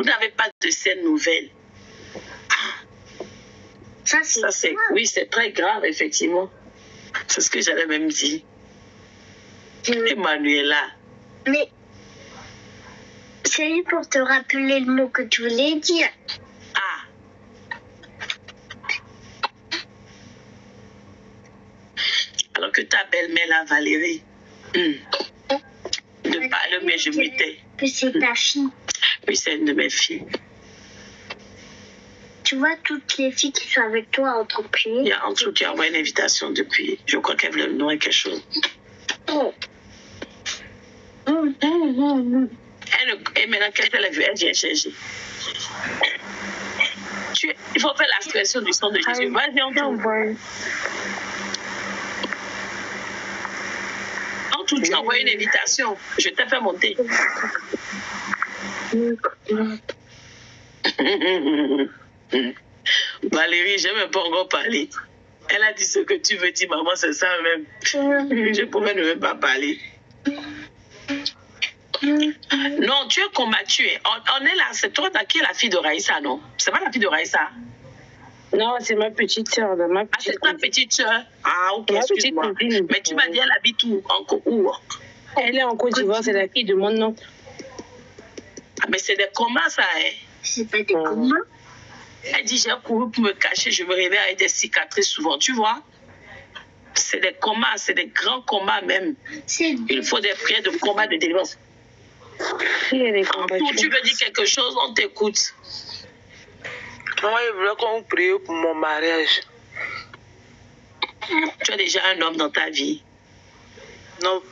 n'avez pas de scène nouvelle. Ça, c'est oui, c'est très grave, effectivement. C'est ce que j'allais même dire. Emmanuela. Mais c'est pour te rappeler le mot que tu voulais dire. Ah. Alors que ta belle-mère, là, Valérie, ne parle, mais je m'étais. Que c'est ta fille. Oui, c'est une de mes filles. Tu vois, toutes les filles qui sont avec toi ont prié. Il y a en tout qui a envoyé une invitation depuis. Je crois qu'elle voulait me donner quelque chose. Et maintenant, qu'elle a vu, elle vient chercher. Il faut faire l'expression du sang de Jésus. Vas-y, on t'envoie. En tout, tu as envoyé une invitation. Je t'ai fait monter. Valérie, je n'aime pas encore parler. Elle a dit ce que tu veux dire, maman, c'est ça même. Je pouvais ne même pas parler. Non, tu es combattu. On est là, c'est toi qui es la fille de Raïssa, non? C'est pas la fille de Raïssa? Non, c'est ma petite soeur. Ah, c'est ta petite soeur? Ah, ok, excuse-moi. Mais tu m'as dit, elle habite où? Où? Elle est en Côte d'Ivoire, c'est la fille de mon oncle. Ah, mais c'est des combats, ça, hein? C'est pas des combats? Elle dit, j'ai couru pour me cacher, je me réveille avec des cicatrices souvent, tu vois? C'est des combats, c'est des grands combats même. Il faut des prières de combat, de délivrance. En tout, tu veux dire quelque chose, on t'écoute. Moi, je voulais qu'on prie pour mon mariage. Tu as déjà un homme dans ta vie? Non.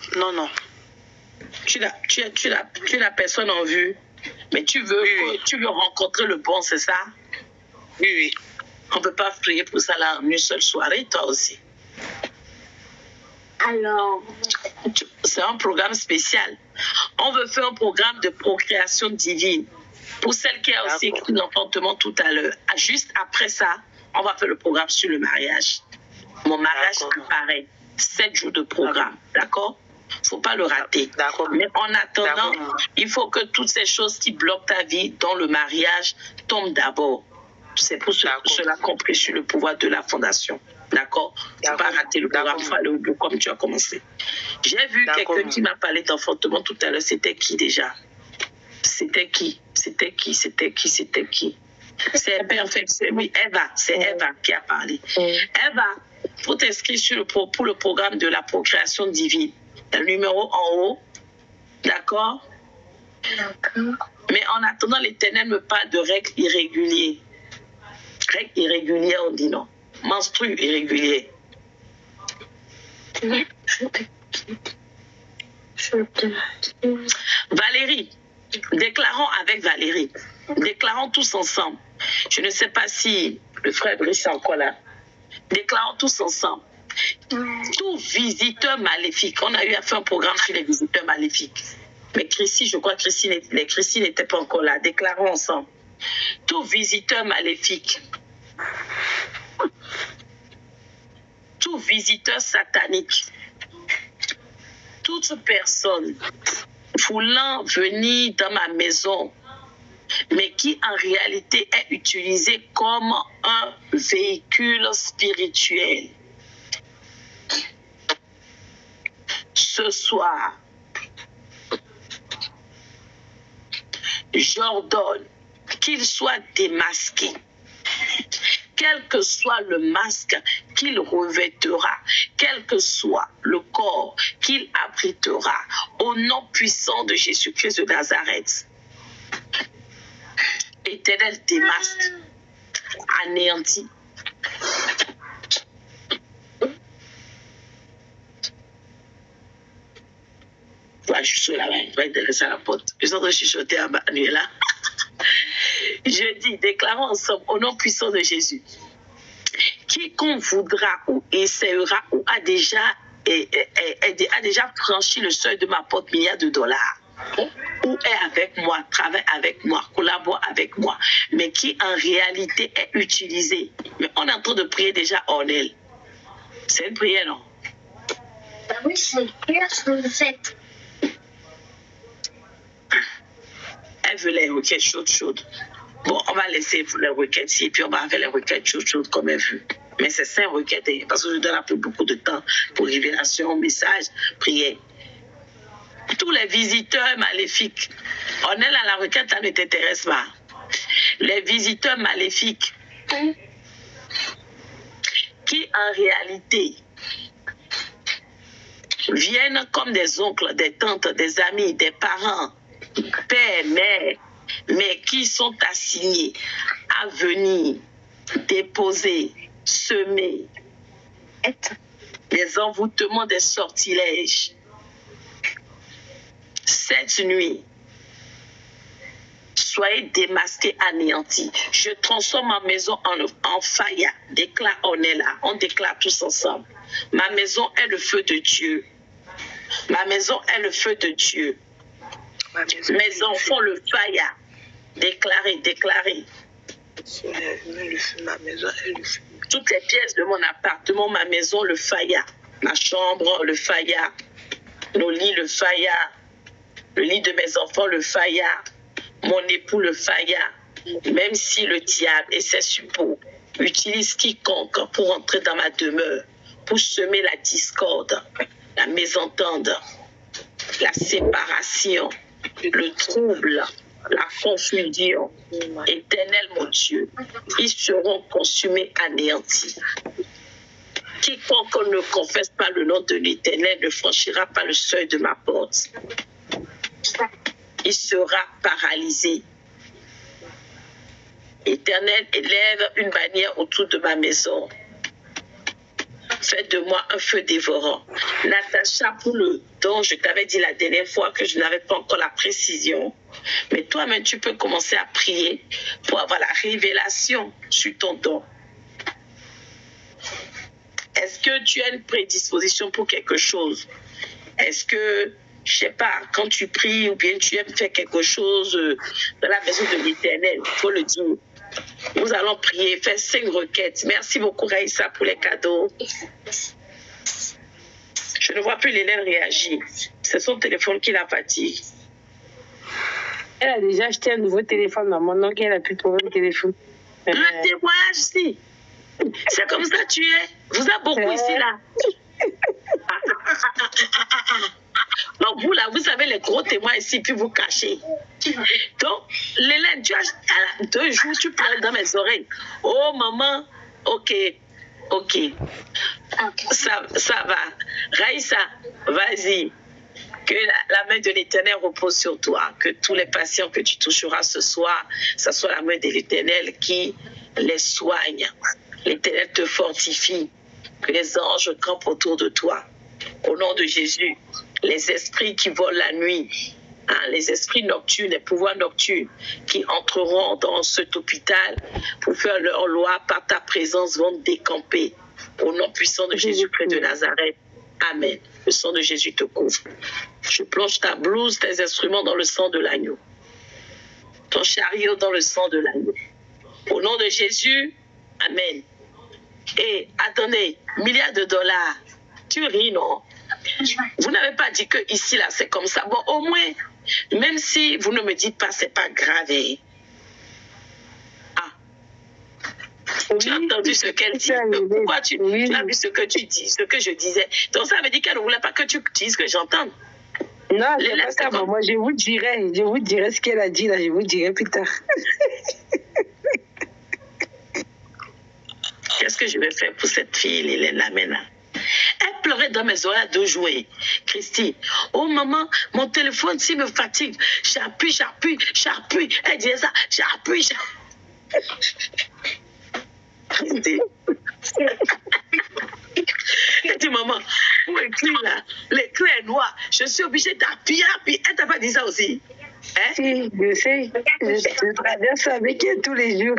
Tu n'as personne en vue, mais tu veux rencontrer le bon, c'est ça? Oui. On ne peut pas prier pour ça là en une seule soirée, toi aussi. Alors, c'est un programme spécial. On veut faire un programme de procréation divine. Pour celle qui a aussi écrit l'enfantement tout à l'heure. Juste après ça, on va faire le programme sur le mariage. Mon mariage apparaît. 7 jours de programme. D'accord? Il ne faut pas le rater. Mais en attendant, il faut que toutes ces choses qui bloquent ta vie dans le mariage tombent d'abord. C'est pour cela qu'on prie sur le pouvoir de la fondation. D'accord? Il ne faut pas rater le programme, il faut aller au bout comme tu as commencé. J'ai vu quelqu'un qui m'a parlé d'enfantement tout à l'heure. C'était qui déjà? C'était qui? C'est Eva. C'est Eva qui a parlé. Eva, il faut t'inscrire pour le programme de la procréation divine. Le numéro en haut. D'accord? Mais en attendant, l'Éternel me parle de règles irrégulières. Règles irrégulières, on dit non. Menstrues irréguliers. Valérie, déclarons avec Valérie. Déclarons tous ensemble. Je ne sais pas si le frère Brice est encore là. Déclarons tous ensemble. Tout visiteur maléfique. On a eu à faire un programme sur les visiteurs maléfiques. Mais Chrissy, je crois que Chrissy n'était pas encore là. Déclarons ensemble. Tout visiteur maléfique. Tout visiteur satanique. Toute personne voulant venir dans ma maison, mais qui en réalité est utilisée comme un véhicule spirituel. Ce soir, j'ordonne qu'il soit démasqué. Quel que soit le masque qu'il revêtera, quel que soit le corps qu'il abritera, au nom puissant de Jésus-Christ de Nazareth. Éternel démasque, anéanti. Voilà, je suis là, je vais intéresser à la porte. Je suis en train de chuchoter à Manuela. Je dis, déclarons ensemble, au nom puissant de Jésus, quiconque voudra ou essaiera ou a déjà franchi le seuil de ma porte milliard de dollars, ou est avec moi, travaille avec moi, collabore avec moi, mais qui en réalité est utilisé. Mais on est en train de prier déjà en elle. C'est une prière, non? Oui, c'est une prière que vous faites. Elle veut les requêtes chaudes. Bon, on va laisser les requêtes ici, puis on va faire les requêtes chaudes comme elle veut. Mais c'est 5 requêtes, parce que je donne un peu beaucoup de temps pour révélation, message, prière. Tous les visiteurs maléfiques, on est là, la requête, ça ne t'intéresse pas. Les visiteurs maléfiques, qui en réalité viennent comme des oncles, des tantes, des amis, des parents, père, mère, mais qui sont assignés à venir déposer, semer des envoûtements, des sortilèges. Cette nuit, soyez démasqués, anéantis. Je transforme ma maison en faïa. Déclare, on est là. On déclare tous ensemble. Ma maison est le feu de Dieu. Ma maison est le feu de Dieu. Mes enfants, le faïa. Déclarez. Ma maison est le feu. Toutes les pièces de mon appartement, ma maison, le faïa. Ma chambre, le faïa. Nos lits, le faïa. Le lit de mes enfants, le faïa. Mon époux, le faïa. Même si le diable et ses suppôts utilisent quiconque pour entrer dans ma demeure, pour semer la discorde, la mésentente, la séparation, le trouble, la confusion. Éternel mon Dieu, ils seront consumés, anéantis. Quiconque ne confesse pas le nom de l'Éternel ne franchira pas le seuil de ma porte. Il sera paralysé. Éternel, élève une bannière autour de ma maison. Fais de moi un feu dévorant. Natacha, pour le don, je t'avais dit la dernière fois que je n'avais pas encore la précision. Mais toi-même, tu peux commencer à prier pour avoir la révélation sur ton don. Est-ce que tu as une prédisposition pour quelque chose? Est-ce que, je sais pas, quand tu pries ou bien tu aimes faire quelque chose dans la maison de l'Éternel, il faut le dire. Nous allons prier, faire 5 requêtes. Merci beaucoup, Raïssa, pour les cadeaux. Je ne vois plus l'Hélène réagir. C'est son téléphone qui la fatigue. Elle a déjà acheté un nouveau téléphone, maman, donc elle a pu trouver un téléphone. Le témoignage ici. C'est comme ça tu es. Vous êtes beaucoup ici, là. Donc vous, là, vous avez les gros témoins ici, puis vous cachez. Donc, l'Hélène, tu as 2 jours, tu pleures dans mes oreilles. Oh, maman, ok. Ça va. Raïssa, vas-y. Que la main de l'Éternel repose sur toi. Que tous les patients que tu toucheras ce soir, ça soit la main de l'Éternel qui les soigne. L'Éternel te fortifie. Que les anges campent autour de toi. Au nom de Jésus, les esprits qui volent la nuit, les esprits nocturnes, les pouvoirs nocturnes qui entreront dans cet hôpital pour faire leur loi par ta présence vont décamper. Au nom puissant de Jésus-Christ de Nazareth. Amen. Le sang de Jésus te couvre. Je plonge ta blouse, tes instruments dans le sang de l'agneau. Ton chariot dans le sang de l'agneau. Au nom de Jésus, amen. Et attendez, milliards de dollars. Tu ris, non? Vous n'avez pas dit que ici, là, c'est comme ça. Bon, au moins, même si vous ne me dites pas, c'est pas grave. Tu as entendu ce qu'elle dit. Pourquoi tu as vu ce que tu dis, ce que je disais. Donc ça veut dire qu'elle ne voulait pas que tu dises que j'entende. Non, c'est pas ça, maman. Je vous dirai ce qu'elle a dit, là. Je vous dirai plus tard. Qu'est-ce que je vais faire pour cette fille, Hélène maintenant? Elle pleurait dans mes oreilles à 2 jours. Christine, oh maman, mon téléphone, s'il me fatigue, j'appuie. Elle disait ça, j'appuie. Christine. Elle dit, maman, pour écrire là, l'écran est noir, je suis obligée d'appuyer. Elle t'a pas dit ça aussi? Hein? Si, je sais. Je traverse ça avec elle tous les jours.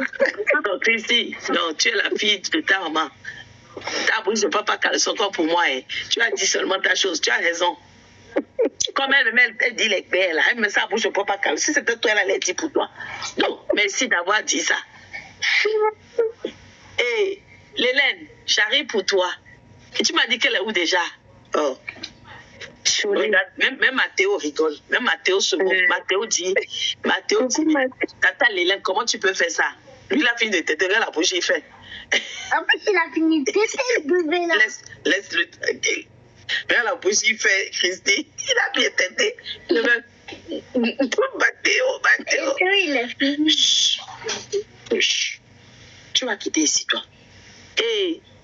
Non, Christine, non, tu es la fille de ta maman. Ta bouche ne peut pas caler son corps pour moi. Tu as dit seulement ta chose, tu as raison. Comme elle dit les pères là, elle me dit sa bouche ne peut pas caler. Si c'était toi, elle allait dire pour toi. Donc, merci d'avoir dit ça. Et Hélène, j'arrive pour toi. Et tu m'as dit qu'elle est où déjà? Oh. Regarde, même Mathéo rigole. Même Mathéo se moque. Mathéo dit, Tata Lélène, comment tu peux faire ça? Lui, il a fini de têter, la bouche, il fait. En fait, il a fini de têter le bébé là. Laisse-le tranquille. Regarde la bouche, il fait, Christy. Il a bien têté. Il fait, Mathéo. Il a fini. Chut. Tu vas quitter ici, toi.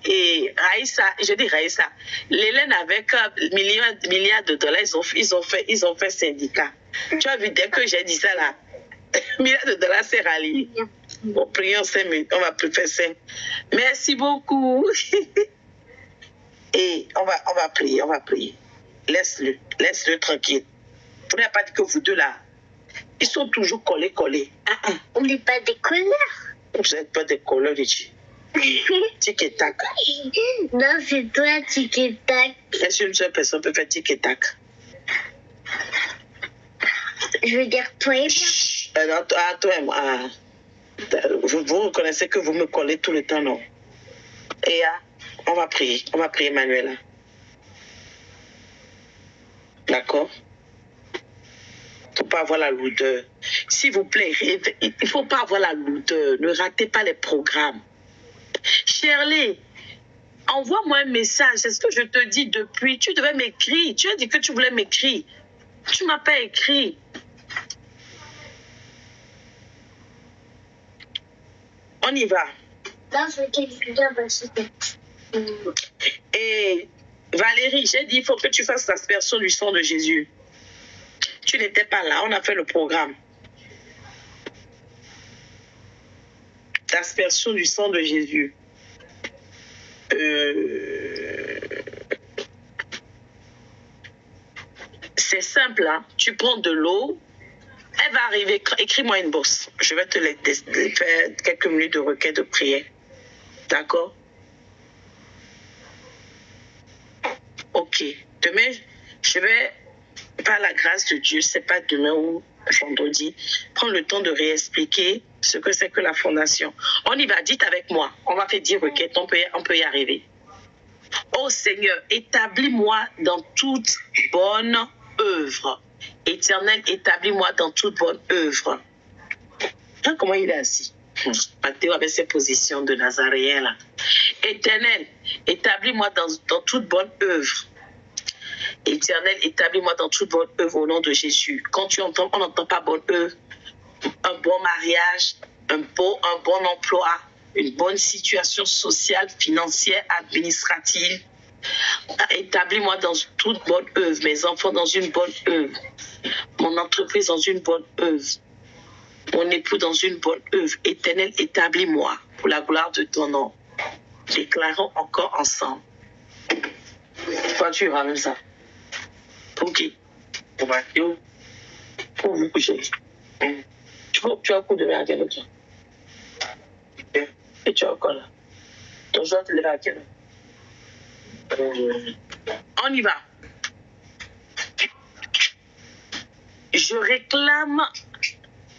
Et Raïssa, je dis Raïssa, Lélène avec milliards de dollars, ils ont fait syndicat. Tu as vu, dès que j'ai dit ça là, milliards de dollars c'est rallié. Bon, prions 5 minutes, on va plus faire 5. Merci beaucoup. Et on va prier. Laisse-le tranquille. Vous n'avez pas dit que vous deux là, ils sont toujours collés. On n'est pas des connards. Vous n'êtes pas des colleurs ici. Tic et tac. Non, c'est toi, tic et tac. Est-ce qu'une seule personne peut faire tic et tac? Je veux dire toi et moi. Toi et moi. Vous reconnaissez que vous me collez tout le temps, non? Et on va prier. On va prier, Manuela. D'accord? Il ne faut pas avoir la lourdeur. S'il vous plaît, il ne faut pas avoir la lourdeur. Ne ratez pas les programmes. Shirley, envoie-moi un message. C'est ce que je te dis depuis. Tu devais m'écrire. Tu as dit que tu voulais m'écrire. Tu ne m'as pas écrit. On y va. Et Valérie, j'ai dit, il faut que tu fasses l'aspersion du sang de Jésus. Tu n'étais pas là, on a fait le programme. L'aspersion du sang de Jésus. C'est simple, hein? Tu prends de l'eau, elle va arriver, écris-moi une bourse. Je vais te faire quelques minutes de requête de prière. D'accord? Ok. Demain, je vais, par la grâce de Dieu, c'est pas demain ou vendredi, prendre le temps de réexpliquer ce que c'est que la fondation. On y va, dites avec moi. On va faire 10 requêtes, on peut y arriver. Ô Seigneur, établis-moi dans toute bonne œuvre. Éternel, établis-moi dans toute bonne œuvre. Hein, comment il est assis? Mathéo avec ses positions de Nazaréen là. Éternel, établis-moi dans toute bonne œuvre. Éternel, établis-moi dans toute bonne œuvre au nom de Jésus. Quand tu entends, on n'entend pas bonne œuvre. Un bon mariage, un bon emploi, une bonne situation sociale, financière, administrative. Établis-moi dans toute bonne œuvre. Mes enfants dans une bonne œuvre. Mon entreprise dans une bonne œuvre. Mon époux dans une bonne œuvre. Éternel, établis-moi pour la gloire de ton nom. Déclarons encore ensemble. Toi, tu ramènes ça. Ok. Pour vous coucher. Tu as un coup de verre à quelle heure? Et tu as encore là. Ton jour te lever à quelle heure? On y va. Je réclame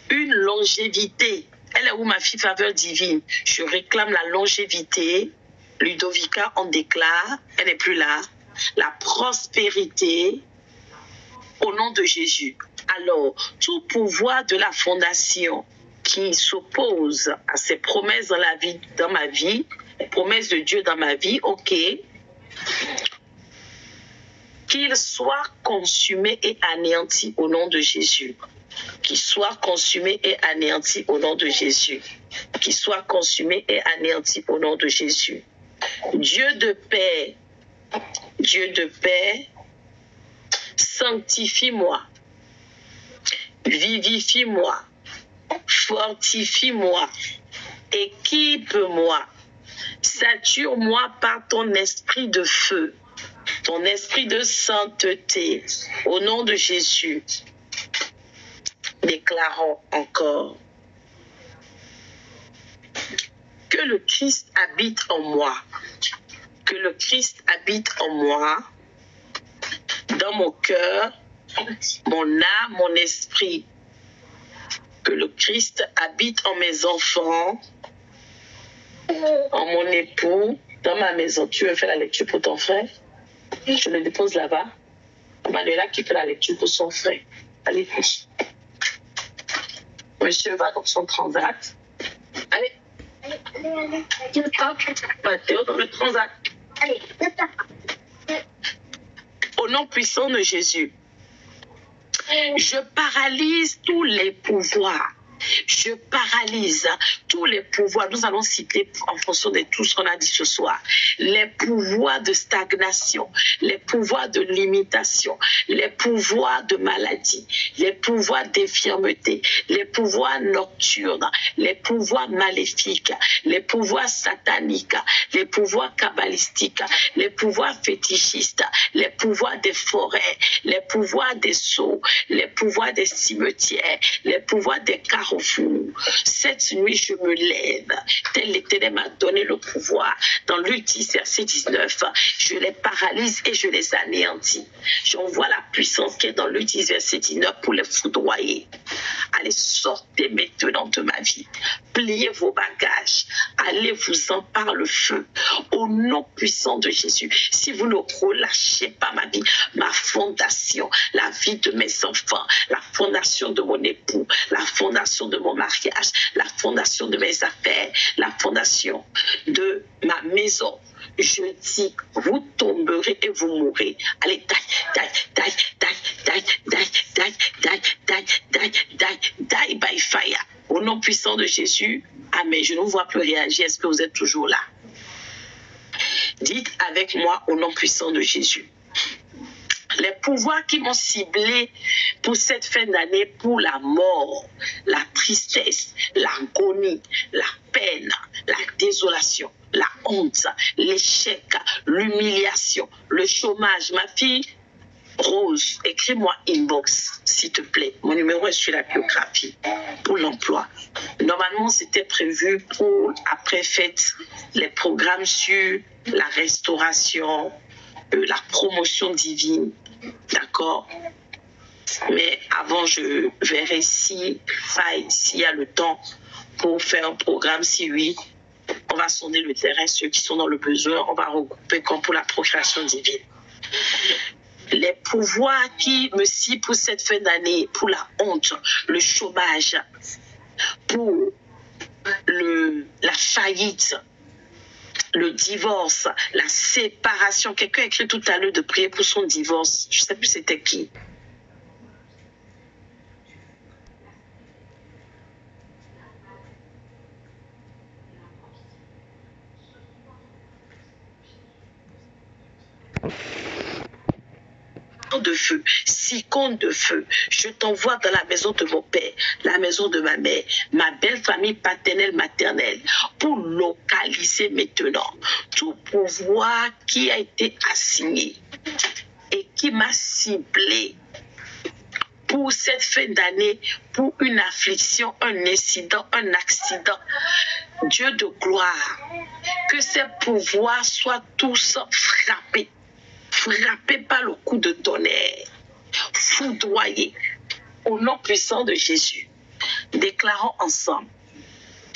une longévité. Elle est où ma fille faveur divine? Je réclame la longévité. Ludovica, on déclare, elle n'est plus là. La prospérité au nom de Jésus. Alors, tout pouvoir de la fondation qui s'oppose à ces promesses dans ma vie, les promesses de Dieu dans ma vie, ok, qu'il soit consumé et anéanti au nom de Jésus. Qu'il soit consumé et anéanti au nom de Jésus. Qu'il soit consumé et anéanti au nom de Jésus. Dieu de paix, sanctifie-moi, vivifie-moi, fortifie-moi, équipe-moi, sature-moi par ton esprit de feu, ton esprit de sainteté, au nom de Jésus. Déclarons encore que le Christ habite en moi, que le Christ habite en moi, dans mon cœur, mon âme, mon esprit, que le Christ habite en mes enfants, en mon époux, dans ma maison. Tu veux faire la lecture pour ton frère? Je le dépose là-bas. Manuela qui fait la lecture pour son frère. Allez, monsieur va dans son transat. Allez. Théo dans le transat. Allez, Au nom puissant de Jésus, je paralyse tous les pouvoirs. Je paralyse tous les pouvoirs. Nous allons citer en fonction de tout ce qu'on a dit ce soir. Les pouvoirs de stagnation, les pouvoirs de limitation, les pouvoirs de maladie, les pouvoirs d'infirmité, les pouvoirs nocturnes, les pouvoirs maléfiques, les pouvoirs sataniques, les pouvoirs kabbalistiques, les pouvoirs fétichistes, les pouvoirs des forêts, les pouvoirs des sceaux, les pouvoirs des cimetières, les pouvoirs des carreaux. Cette nuit, je me lève, tel l'Éternel m'a donné le pouvoir. Dans Luc 10, verset 19, je les paralyse et je les anéantis. J'envoie la puissance qui est dans Luc 10, verset 19 pour les foudroyer. Allez, sortez maintenant de ma vie. Pliez vos bagages. Allez-vous-en par le feu. Au nom puissant de Jésus. Si vous ne relâchez pas ma vie, ma fondation, la vie de mes enfants, la fondation de mon époux, la fondation de mon mariage, la fondation de mes affaires, la fondation de ma maison. Je dis, vous tomberez et vous mourrez. Allez, die by fire. Au nom puissant de Jésus, amen. Je ne vous vois plus réagir. Est-ce que vous êtes toujours là? Dites avec moi au nom puissant de Jésus. Les pouvoirs qui m'ont ciblé pour cette fin d'année, pour la mort, la tristesse, l'agonie, la peine, la désolation, la honte, l'échec, l'humiliation, le chômage. Ma fille Rose, écris-moi inbox, s'il te plaît. Mon numéro est sur la biographie pour l'emploi. Normalement, c'était prévu pour après fête les programmes sur la restauration, la promotion divine. D'accord? Mais avant, je verrai s'il y a le temps pour faire un programme. Si oui, on va sonder le terrain. Ceux qui sont dans le besoin, on va regrouper comme pour la procréation divine. Les pouvoirs qui me ciblent pour cette fin d'année, pour la honte, le chômage, pour la faillite, le divorce, la séparation. Quelqu'un a écrit tout à l'heure de prier pour son divorce. Je ne sais plus c'était qui. De feu, 6 comptes de feu, je t'envoie dans la maison de mon père, la maison de ma mère, ma belle famille paternelle, maternelle, pour localiser maintenant tout pouvoir qui a été assigné et qui m'a ciblé pour cette fin d'année, pour une affliction, un incident, un accident. Dieu de gloire, que ces pouvoirs soient tous frappés. Frappé par le coup de tonnerre, foudroyé au nom puissant de Jésus. Déclarons ensemble.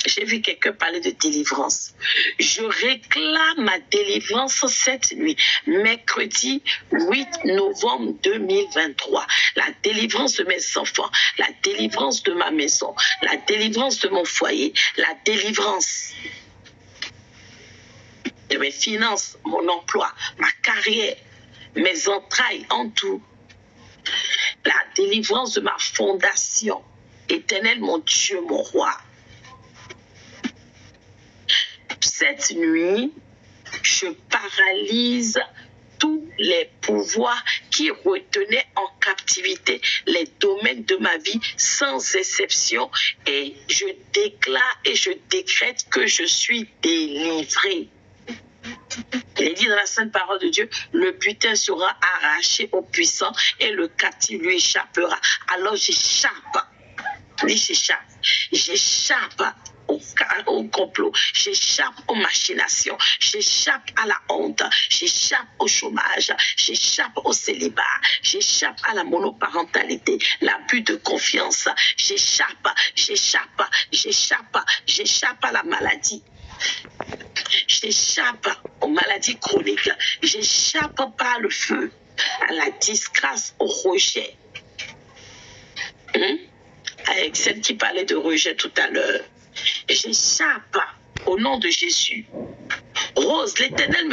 J'ai vu quelqu'un parler de délivrance. Je réclame ma délivrance cette nuit, mercredi 8 novembre 2023. La délivrance de mes enfants, la délivrance de ma maison, la délivrance de mon foyer, la délivrance de mes finances, mon emploi, ma carrière, mes entrailles en tout. La délivrance de ma fondation. Éternel, mon Dieu, mon roi. Cette nuit, je paralyse tous les pouvoirs qui retenaient en captivité les domaines de ma vie sans exception et je déclare et je décrète que je suis délivré. Il est dit dans la sainte parole de Dieu, le butin sera arraché aux puissants et le captif lui échappera. Alors j'échappe, j'échappe au complot, j'échappe aux machinations, j'échappe à la honte, j'échappe au chômage, j'échappe au célibat, j'échappe à la monoparentalité, l'abus de confiance, j'échappe à la maladie. J'échappe aux maladies chroniques. J'échappe par le feu. à la disgrâce, au rejet. Avec celle qui parlait de rejet tout à l'heure. J'échappe au nom de Jésus. Rose, l'Éternel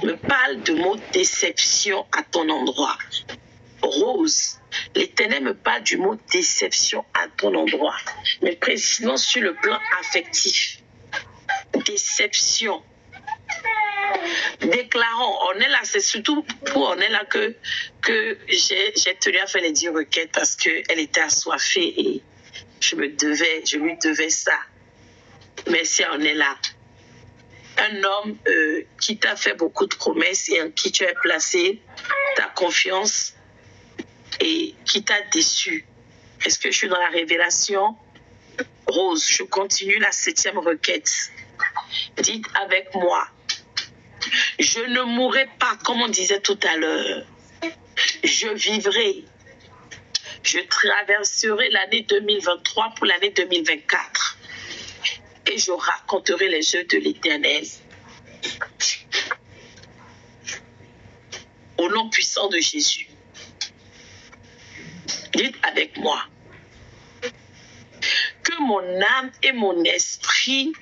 me parle de mot déception à ton endroit. Rose, l'Éternel me parle du mot déception à ton endroit, mais précisément sur le plan affectif. Déception. Déclarons, on est là, c'est surtout pour on est là que j'ai tenu à faire les 10 requêtes parce qu'elle était assoiffée et je lui devais ça. Mais si on est là, un homme qui t'a fait beaucoup de promesses et en qui tu as placé ta confiance et qui t'a déçu. Est-ce que je suis dans la révélation? Rose, je continue la 7e requête. Dites avec moi. Je ne mourrai pas, comme on disait tout à l'heure. Je vivrai. Je traverserai l'année 2023 pour l'année 2024. Et je raconterai les œuvres de l'Éternel. Au nom puissant de Jésus. Dites avec moi. Que mon âme et mon esprit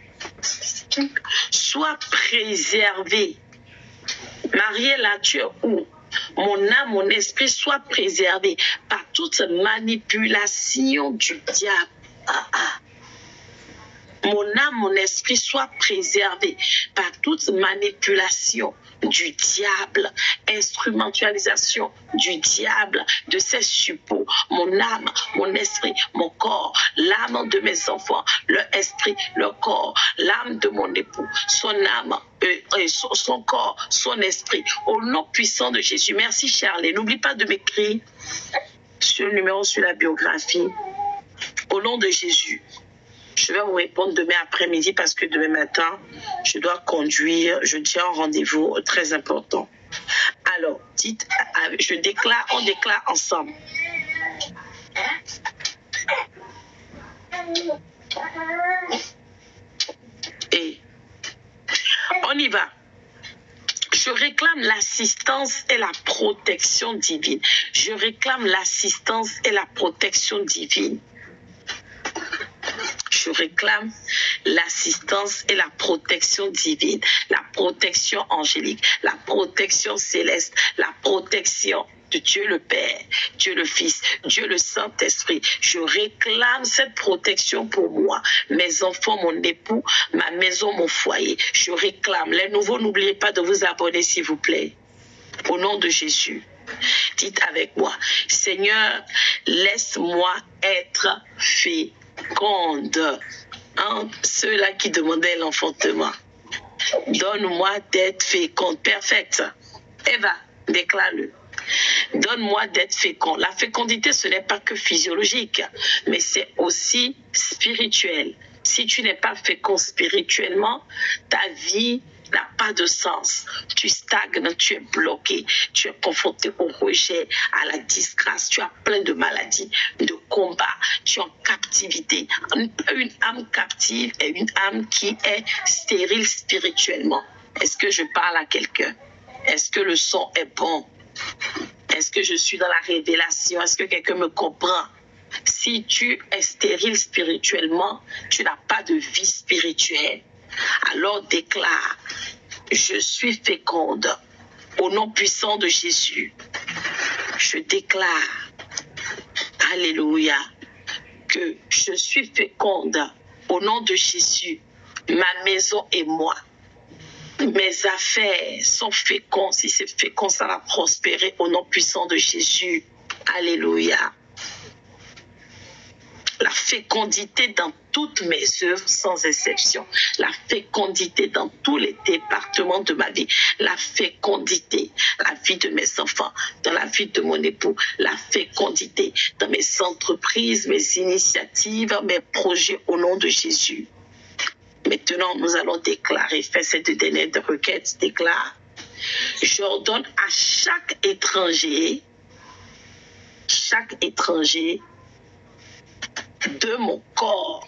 soient préservés. Mariella, tu es où? Mon âme, mon esprit soient préservés par toute manipulation du diable. Mon âme, mon esprit soient préservés par toute manipulation du diable, instrumentalisation du diable, de ses suppôts. Mon âme, mon esprit, mon corps, l'âme de mes enfants, leur esprit, leur corps, l'âme de mon époux, son âme, son corps, son esprit. Au nom puissant de Jésus. Merci Charlie. N'oublie pas de m'écrire sur le numéro sur la biographie. Au nom de Jésus. Je vais vous répondre demain après-midi parce que demain matin, je dois conduire. Je tiens un rendez-vous très important. Alors, dites, on déclare ensemble. Et on y va. Je réclame l'assistance et la protection divine. Je réclame l'assistance et la protection divine. Je réclame l'assistance et la protection divine, la protection angélique, la protection céleste, la protection de Dieu le Père, Dieu le Fils, Dieu le Saint-Esprit. Je réclame cette protection pour moi, mes enfants, mon époux, ma maison, mon foyer. Je réclame. Les nouveaux, n'oubliez pas de vous abonner, s'il vous plaît. Au nom de Jésus. Dites avec moi, Seigneur, laisse-moi être féconde. Ceux-là qui demandaient l'enfantement. Donne-moi d'être féconde. Perfect. Eva, déclare-le. Donne-moi d'être fécond. La fécondité, ce n'est pas que physiologique, mais c'est aussi spirituel. Si tu n'es pas fécond spirituellement, ta vie n'a pas de sens. Tu stagnes, tu es bloqué, tu es confronté au rejet, à la disgrâce, tu as plein de maladies, de combats, tu es en captivité. Une âme captive est une âme qui est stérile spirituellement. Est-ce que je parle à quelqu'un? Est-ce que le son est bon? Est-ce que je suis dans la révélation? Est-ce que quelqu'un me comprend? Si tu es stérile spirituellement, tu n'as pas de vie spirituelle. Alors déclare, je suis féconde au nom puissant de Jésus. Je déclare, alléluia, que je suis féconde au nom de Jésus. Ma maison et moi. Mes affaires sont fécondes. Si c'est fécond, ça va prospérer au nom puissant de Jésus. Alléluia. La fécondité dans toutes mes œuvres sans exception. La fécondité dans tous les départements de ma vie. La fécondité, la vie de mes enfants, dans la vie de mon époux. La fécondité dans mes entreprises, mes initiatives, mes projets au nom de Jésus. Maintenant, nous allons déclarer, fais cette dernière requête, déclare. J'ordonne à chaque étranger de mon corps,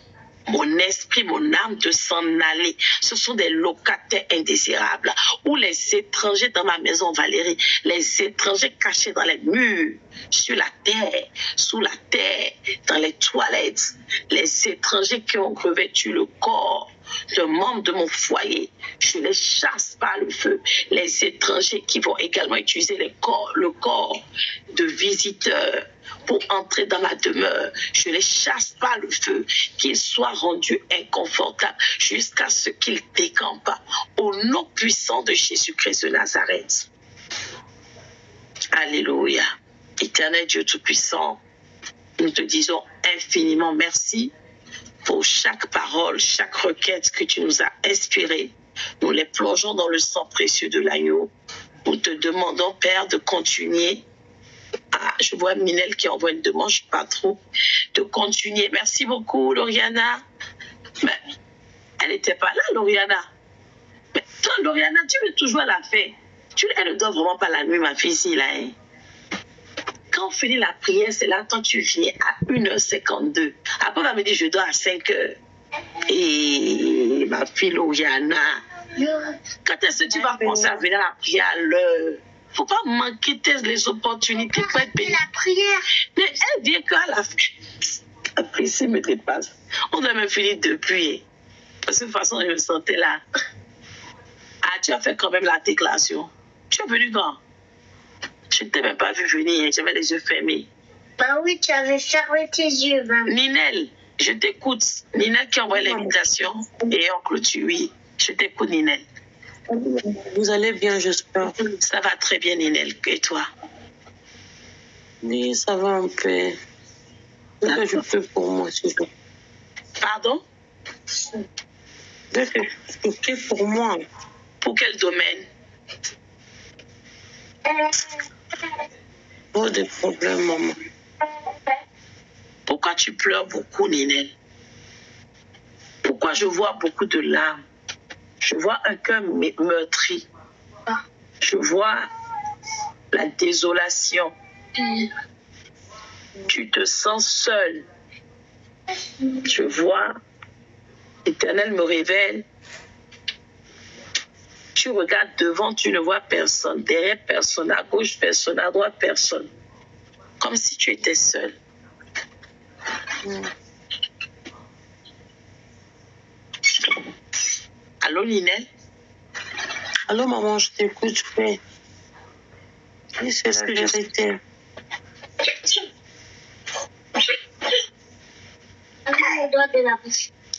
mon esprit, mon âme de s'en aller. Ce sont des locataires indésirables ou les étrangers dans ma maison, Valérie, les étrangers cachés dans les murs, sur la terre, sous la terre, dans les toilettes, les étrangers qui ont revêtu le corps de membres de mon foyer, je les chasse par le feu. Les étrangers qui vont également utiliser le corps de visiteurs pour entrer dans ma demeure, je les chasse par le feu, qu'ils soient rendus inconfortables jusqu'à ce qu'ils décampent au nom puissant de Jésus-Christ de Nazareth. Alléluia. Éternel Dieu Tout-Puissant, nous te disons infiniment merci pour chaque parole, chaque requête que tu nous as inspirée. Nous les plongeons dans le sang précieux de l'agneau. Nous te demandons, Père, de continuer. Ah, je vois Minel qui envoie une demande, je ne sais pas trop. De continuer. Merci beaucoup, Lauriana. Mais elle n'était pas là, Lauriana. Mais toi, Lauriana, tu veux toujours la faire. Elle ne dort vraiment pas la nuit, ma fille, ici, là. Hein? Quand on finit la prière, c'est là, toi, tu viens à 1h52. Après, on va me dire, je dors à 5h. Et ma fille, Lauriana, quand est-ce que tu vas penser à venir à la prière à l'heure? Il ne faut pas manquer les opportunités pour être béni. La prière. Mais elle vient qu'à la fin. Après, ici, me dépasse. On doit même finir depuis. Parce que de toute façon, je me sentais là. Ah, tu as fait quand même la déclaration. Tu es venu quand? Je ne t'ai même pas vu venir. J'avais les yeux fermés. Bah oui, tu avais fermé tes yeux, maman. Ninel, je t'écoute. Ninel qui envoie l'invitation. Et on clôture, oui. Je t'écoute, Ninel. Vous allez bien, j'espère. Ça va très bien, Ninel. Et toi? Oui, ça va un peu. Ce que je fais pour moi, c'est tout. Pardon? Je fais pour moi. Pour quel domaine? Pas de problème, maman. Pourquoi tu pleures beaucoup, Ninel? Pourquoi je vois beaucoup de larmes? Je vois un cœur meurtri. Je vois la désolation. Tu te sens seul. Je vois, l'Éternel me révèle. Tu regardes devant, tu ne vois personne. Derrière, personne. À gauche, personne. À droite, personne. Comme si tu étais seul. Allô, Ninel? Allô, maman, je t'écoute, oui. Oui, c'est la vérité.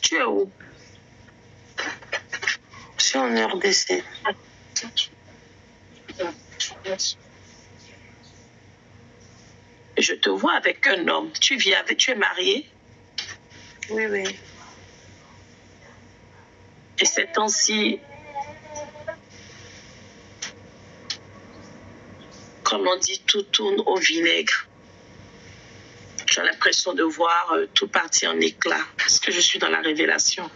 Tu es où? Je suis en RDC. Je te vois avec un homme. Tu es marié? Oui, oui. Et ces temps-ci, comme on dit, tout tourne au vinaigre. J'ai l'impression de voir tout partir en éclats parce que je suis dans la révélation.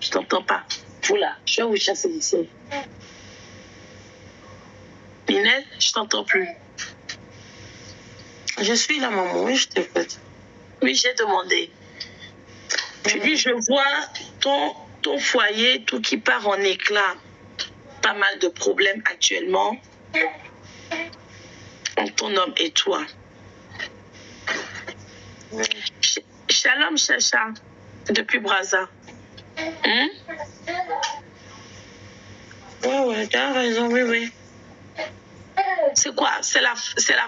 Je t'entends pas. Oula, je vais vous chasser d'ici. Ninel, je t'entends plus. Je suis là, maman, oui, je t'écoute. Oui, j'ai demandé. Tu dis, je vois ton foyer, tout qui part en éclats. Pas mal de problèmes actuellement entre ton homme et toi. Oui. Shalom, Chacha, depuis Brazza. Ouais, tu as raison, oui, oui. C'est quoi? C'est la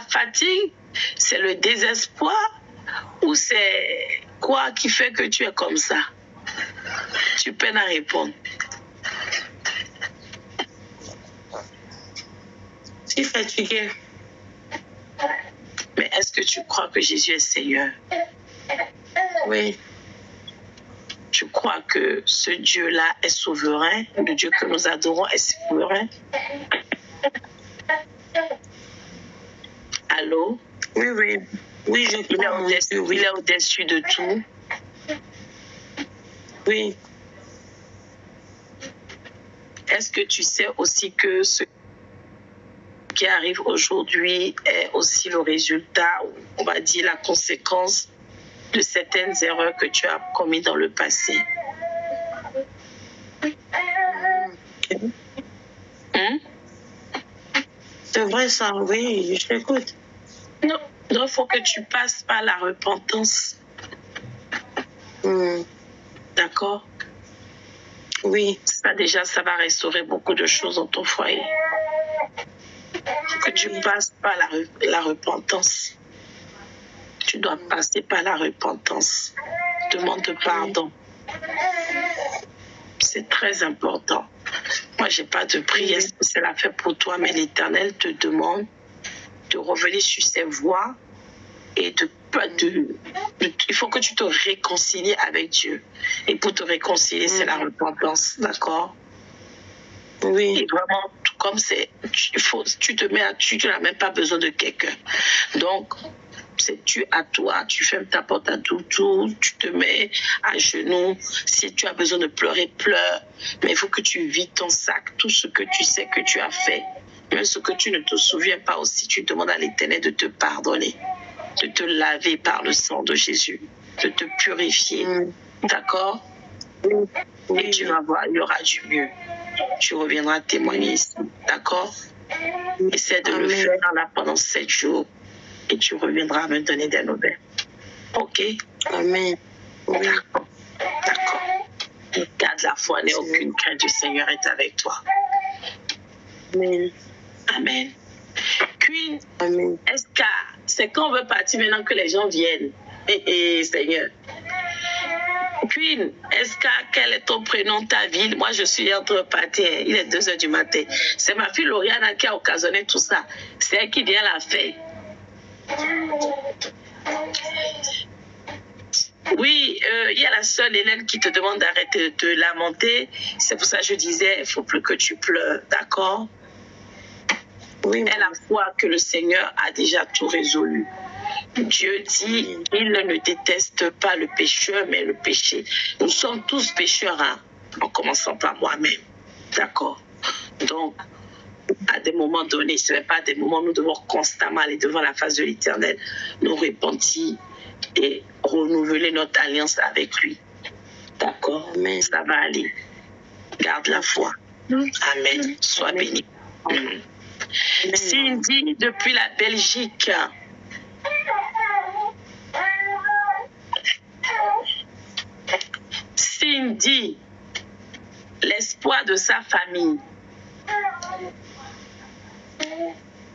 fatigue? C'est le désespoir? Ou c'est quoi qui fait que tu es comme ça? Tu peines à répondre. Je suis fatiguée. Mais est-ce que tu crois que Jésus est Seigneur? Oui. Tu crois que ce Dieu-là est souverain? Le Dieu que nous adorons est souverain? Allô? Oui, oui. Oui, je crois. Il est au-dessus de tout. Oui. Est-ce que tu sais aussi que ce qui arrive aujourd'hui est aussi le résultat, on va dire la conséquence de certaines erreurs que tu as commises dans le passé. C'est vrai ça, oui, je t'écoute. Non, il faut que tu passes par la repentance. D'accord? Oui. Ça déjà, ça va restaurer beaucoup de choses dans ton foyer. Que tu passes par la repentance. Tu dois passer par la repentance. Demande pardon. C'est très important. Moi, j'ai pas de prière spéciale à faire pour toi, mais l'Éternel te demande de revenir sur ses voies et il faut que tu te réconcilies avec Dieu. Et pour te réconcilier, c'est la repentance, d'accord? Oui. Et vraiment, comme tu te mets tu n'as même pas besoin de quelqu'un. Donc, c'est tu à toi, tu fermes ta porte à tout, tu te mets à genoux. Si tu as besoin de pleurer, pleure. Mais il faut que tu vides ton sac, tout ce que tu sais que tu as fait. Même ce que tu ne te souviens pas aussi, tu demandes à l'Éternel de te pardonner, de te laver par le sang de Jésus, de te purifier. D'accord? Et tu vas voir, il y aura du mieux. Tu reviendras témoigner ici. D'accord? Essaie de le faire là pendant 7 jours. Et tu reviendras me donner des nouvelles. Ok? Amen. Oui. D'accord. Garde la foi, n'aie aucune crainte, du Seigneur est avec toi. Amen. Amen. Queen, Amen. est-ce que c'est quand on veut partir maintenant que les gens viennent? Seigneur. Queen, est-ce que quel est ton prénom, ta ville? Moi, je suis en train de partir. Il est 2 h du matin. C'est ma fille Lauriana qui a occasionné tout ça. C'est elle qui vient la faire. Oui, il y a la sœur Hélène qui te demande d'arrêter de te lamenter. C'est pour ça que je disais, il ne faut plus que tu pleures, d'accord? Oui. Et la foi que le Seigneur a déjà tout résolu. Dieu dit, il ne déteste pas le pécheur, mais le péché. Nous sommes tous pécheurs, hein, en commençant par moi-même, d'accord? Donc, à des moments donnés, ce n'est pas à des moments où nous devons constamment aller devant la face de l'Éternel, nous repentir et renouveler notre alliance avec lui. D'accord? Mais ça va aller. Garde la foi. Amen. Sois béni. Cindy, depuis la Belgique. Cindy, l'espoir de sa famille.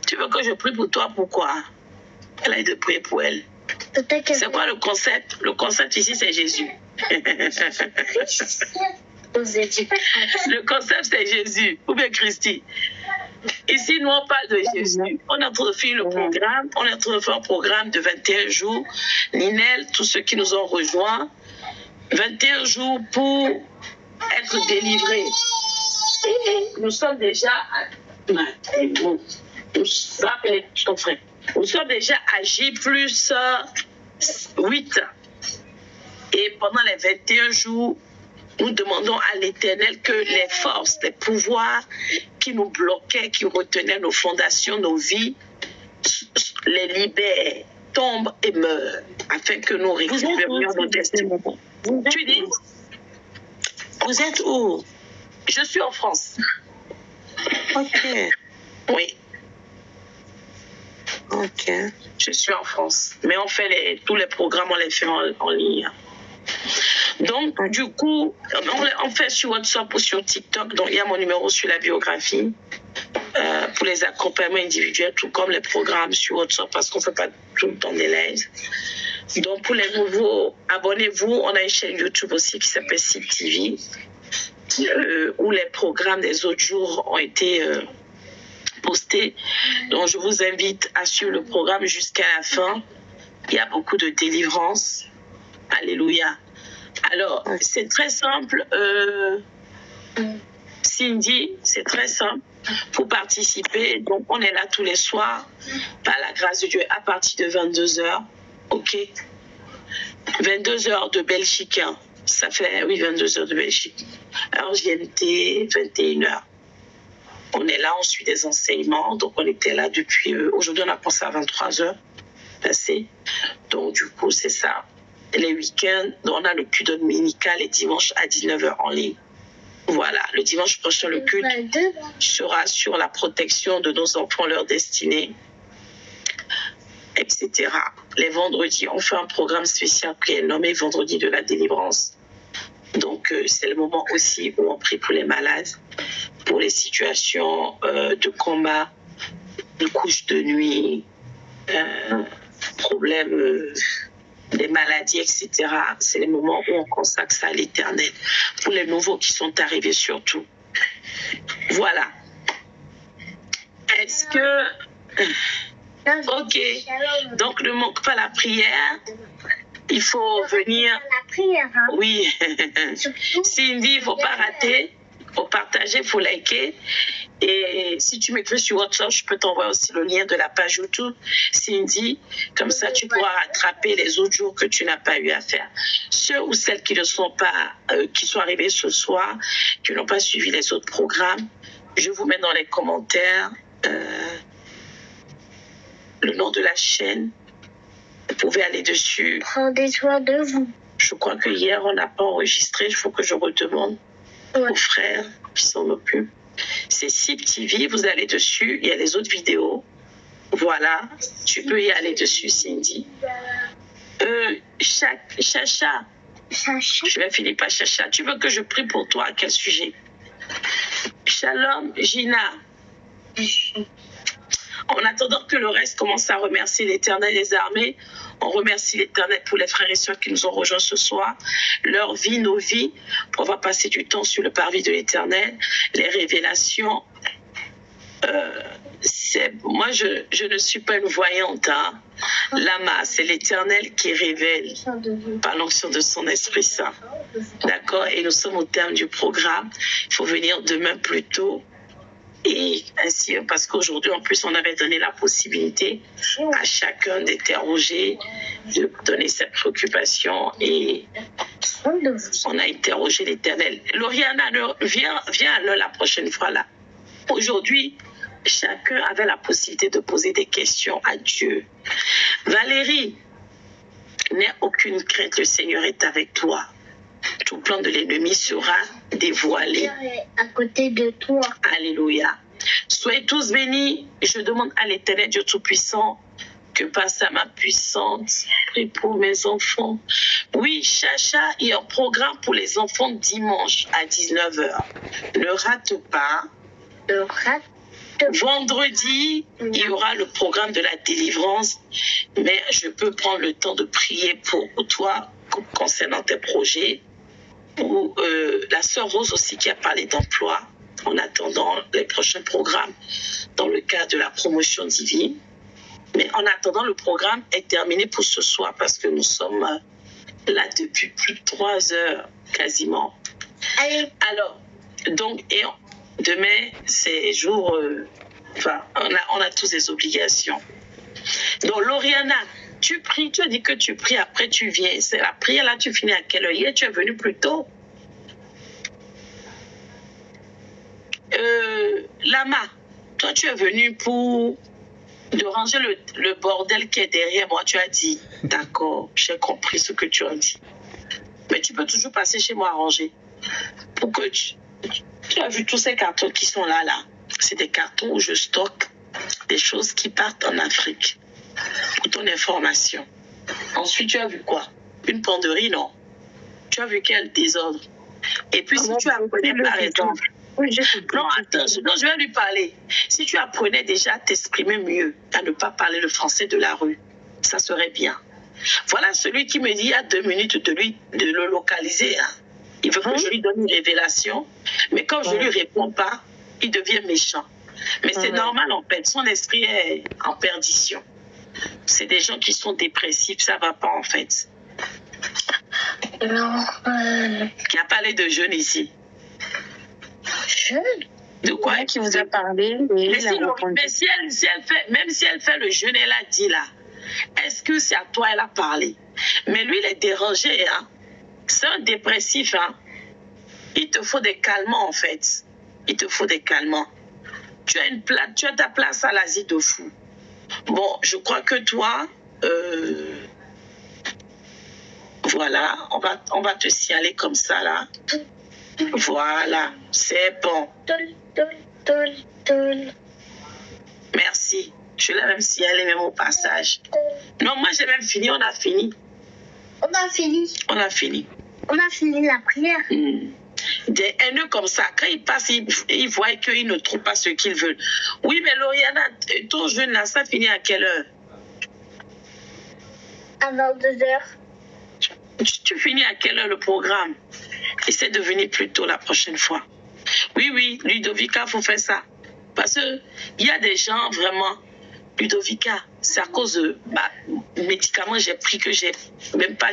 Tu veux que je prie pour toi? Pourquoi? Elle a de prier pour elle. C'est quoi le concept? Le concept ici, c'est Jésus. Le concept, c'est Jésus. Ou bien Christi. Ici, nous, on parle de Jésus. On est en train de faire le programme. On est en train de faire un programme de 21 jours. Ninel, tous ceux qui nous ont rejoints. 21 jours pour être délivrés. Nous sommes déjà à... Nous sommes déjà à J plus 8. Et pendant les 21 jours, nous demandons à l'Éternel que les forces, les pouvoirs qui nous bloquaient, qui retenaient nos fondations, nos vies, les libèrent, tombent et meurent, afin que nous récupérions nos destinées. Tu dis? Vous êtes où? Je suis en France. Ok. Oui. Ok. Je suis en France. Mais on fait tous les programmes, on les fait en ligne. Donc, du coup, on fait sur WhatsApp ou sur TikTok. Donc, il y a mon numéro sur la biographie pour les accompagnements individuels, tout comme les programmes sur WhatsApp, parce qu'on ne fait pas tout le temps des lives. Donc, pour les nouveaux, abonnez-vous. On a une chaîne YouTube aussi qui s'appelle Site TV, où les programmes des autres jours ont été postés. Donc, je vous invite à suivre le programme jusqu'à la fin. Il y a beaucoup de délivrance. Alléluia. Alors, c'est très simple. Cindy, c'est très simple. Pour participer, donc on est là tous les soirs, par la grâce de Dieu, à partir de 22h. Ok? 22h de Belgique. Hein. Ça fait, oui, 22h de Belgique. Alors, GMT, 21h. On est là, on suit des enseignements. Donc, on était là depuis... Aujourd'hui, on a pensé à 23h passé. Donc, du coup, c'est ça. Les week-ends, on a le culte dominical les dimanches à 19h en ligne. Voilà, le dimanche prochain, le culte sera sur la protection de nos enfants, leur destinée, etc. Les vendredis, on fait un programme spécial qui est nommé Vendredi de la délivrance. Donc, c'est le moment aussi où on prie pour les malades, pour les situations de combat, de couches de nuit, problèmes des maladies, etc. C'est les moments où on consacre ça à l'Éternel. Pour les nouveaux qui sont arrivés surtout. Voilà. Est-ce que... Ok. Donc, ne manque pas la prière. Il faut venir... La prière, hein. Oui. Cindy, il ne faut pas rater. Il faut partager, il faut liker. Et si tu m'écris sur WhatsApp, je peux t'envoyer aussi le lien de la page YouTube, Cindy. Comme ça, tu pourras rattraper les autres jours que tu n'as pas eu à faire. Ceux ou celles qui ne sont pas, qui sont arrivés ce soir, qui n'ont pas suivi les autres programmes, je vous mets dans les commentaires le nom de la chaîne. Vous pouvez aller dessus. Prenez soin de vous. Je crois que hier, on n'a pas enregistré. Il faut que je redemande aux frères qui s'en occupent. C'est SIP TV, vous allez dessus, il y a les autres vidéos. Voilà, tu peux y aller dessus, Cindy. Chacha. Je vais finir par Chacha. Tu veux que je prie pour toi à quel sujet? Shalom, Gina. En attendant que le reste commence à remercier l'Éternel des armées, on remercie l'Éternel pour les frères et sœurs qui nous ont rejoints ce soir, leur vie, nos vies. On va passer du temps sur le parvis de l'Éternel, les révélations. Moi, je ne suis pas une voyante. Hein. Lama, c'est l'Éternel qui révèle par l'onction de son Esprit Saint. D'accord? Et nous sommes au terme du programme. Il faut venir demain plus tôt. Et ainsi, parce qu'aujourd'hui, en plus, on avait donné la possibilité à chacun d'interroger, de donner ses préoccupations et on a interrogé l'Éternel. Lauriana, viens à l'heure la prochaine fois là. Aujourd'hui, chacun avait la possibilité de poser des questions à Dieu. Valérie, n'aie aucune crainte, le Seigneur est avec toi. Tout plan de l'ennemi sera dévoilé. À côté de toi. Alléluia. Soyez tous bénis. Je demande à l'Éternel Dieu Tout-Puissant que par sa main puissante, prie pour mes enfants. Oui, Chacha, il y a un programme pour les enfants dimanche à 19h. Ne rate pas. Vendredi, il y aura le programme de la délivrance, mais je peux prendre le temps de prier pour toi concernant tes projets. Ou la sœur Rose aussi qui a parlé d'emploi en attendant les prochains programmes dans le cadre de la promotion divine. Mais en attendant, le programme est terminé pour ce soir parce que nous sommes là depuis plus de 3 heures quasiment. Allez. Alors, donc, demain, c'est jour... on a tous des obligations. Donc, Lauriana, tu pries, tu as dit que tu pries, après tu viens. C'est la prière là, tu finis à quelle heure? Hier, tu es venu plus tôt. Lama, toi, tu es venu pour de ranger le bordel qui est derrière moi. Tu as dit, d'accord, j'ai compris ce que tu as dit. Mais tu peux toujours passer chez moi à ranger. Pour que tu as vu tous ces cartons qui sont là. C'est des cartons où je stocke des choses qui partent en Afrique. Pour ton information. Ensuite, tu as vu quoi? Une penderie, non? Tu as vu quel désordre? Et puis, si tu apprenais, par exemple... Non, attends, je vais lui parler. Si tu apprenais déjà à t'exprimer mieux, à ne pas parler le français de la rue, ça serait bien. Voilà celui qui me dit il y a 2 minutes de le localiser. Hein. Il veut que je lui donne une révélation, mais quand je ne lui réponds pas, il devient méchant. Mais c'est normal en fait, son esprit est en perdition. C'est des gens qui sont dépressifs, ça ne va pas en fait. Qui a parlé de jeunes ici? Jeune? De quoi? Qui vous a parlé? Mais si elle fait le jeûne, elle a dit là, est-ce que c'est à toi elle a parlé? Mais lui, il est dérangé. Hein? C'est un dépressif. Hein? Il te faut des calmants en fait. Il te faut des calmants. Tu as ta place à l'Asie de fou. Bon, je crois que toi, voilà, on va te signaler comme ça, là. Voilà, c'est bon. Merci. Je l'ai même signalé même au passage. Non, moi j'ai même fini, on a fini. On a fini. On a fini. On a fini la prière. Des haineux comme ça, quand ils passent, ils voient qu'ils ne trouvent pas ce qu'ils veulent. Oui, mais Lauriana, ton jeune là, ça finit à quelle heure? À 22h. Tu finis à quelle heure le programme? Essaie de venir plus tôt la prochaine fois. Oui, Ludovica, il faut faire ça. Parce qu'il y a des gens vraiment... Ludovica, c'est à cause de médicaments j'ai pris que j'ai même pas...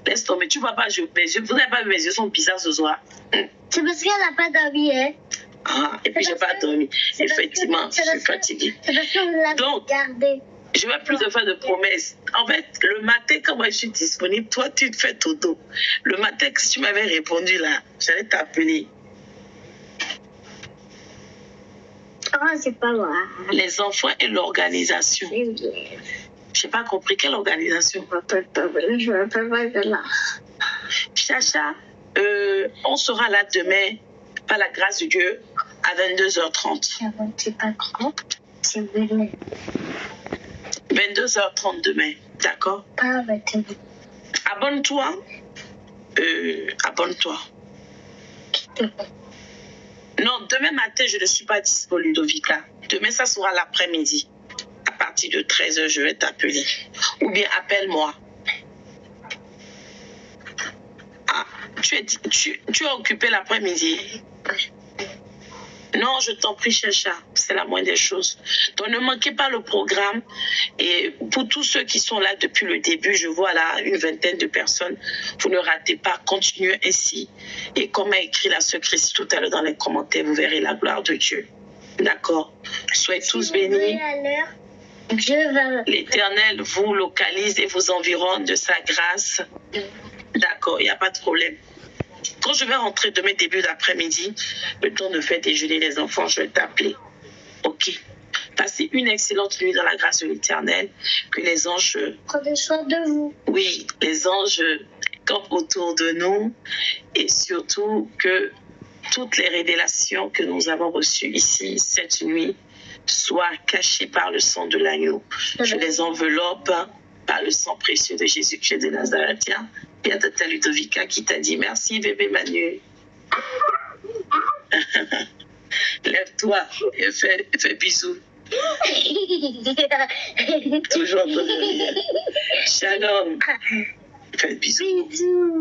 Laisse tomber, tu vois pas, mes yeux, vous n'avez pas vu, mes yeux sont bizarres ce soir. C'est parce qu'elle n'a pas dormi, hein? Ah, et puis j'ai pas dormi. Effectivement, je suis fatiguée. C'est parce que vous l'avez regardé. Je vais plus te faire de promesses. En fait, le matin, quand moi je suis disponible, toi tu te fais toto. Le matin, si tu m'avais répondu là, j'allais t'appeler. Ah, c'est pas moi. Les enfants et l'organisation. J'ai pas compris quelle organisation. Je m'appelle pas de là. Chacha, on sera là demain, par la grâce de Dieu, à 22h30. C'est pas grand. C'est vrai. 22h30 demain, d'accord? Pas avec vous. Abonne-toi. Abonne-toi. Non, demain matin, je ne suis pas disponible, Ludovica. Demain, ça sera l'après-midi. À partir de 13h, je vais t'appeler. Ou bien appelle-moi. Ah, tu es occupé l'après-midi? Non, je t'en prie, Chacha. C'est la moindre des choses. Donc, ne manquez pas le programme. Et pour tous ceux qui sont là depuis le début, je vois là une vingtaine de personnes. Vous ne ratez pas. Continuez ainsi. Et comme a écrit la sœur Christy tout à l'heure dans les commentaires, vous verrez la gloire de Dieu. D'accord? Soyez tous bénis. L'Éternel vous localise et vous environne de sa grâce. D'accord, il n'y a pas de problème. Quand je vais rentrer demain début d'après-midi, le temps de faire déjeuner les enfants, je vais t'appeler. Ok. Passez une excellente nuit dans la grâce de l'Éternel. Que les anges... Prenez soin de vous. Oui, les anges campent autour de nous. Et surtout que toutes les révélations que nous avons reçues ici cette nuit soient cachées par le sang de l'agneau. Je les enveloppe par le sang précieux de Jésus-Christ de Nazareth. Tiens, il y a ta Ludovica qui t'a dit merci bébé Manu. Lève-toi et fais bisous. Toujours en train de rire. Shalom. Fais bisous. Bisous.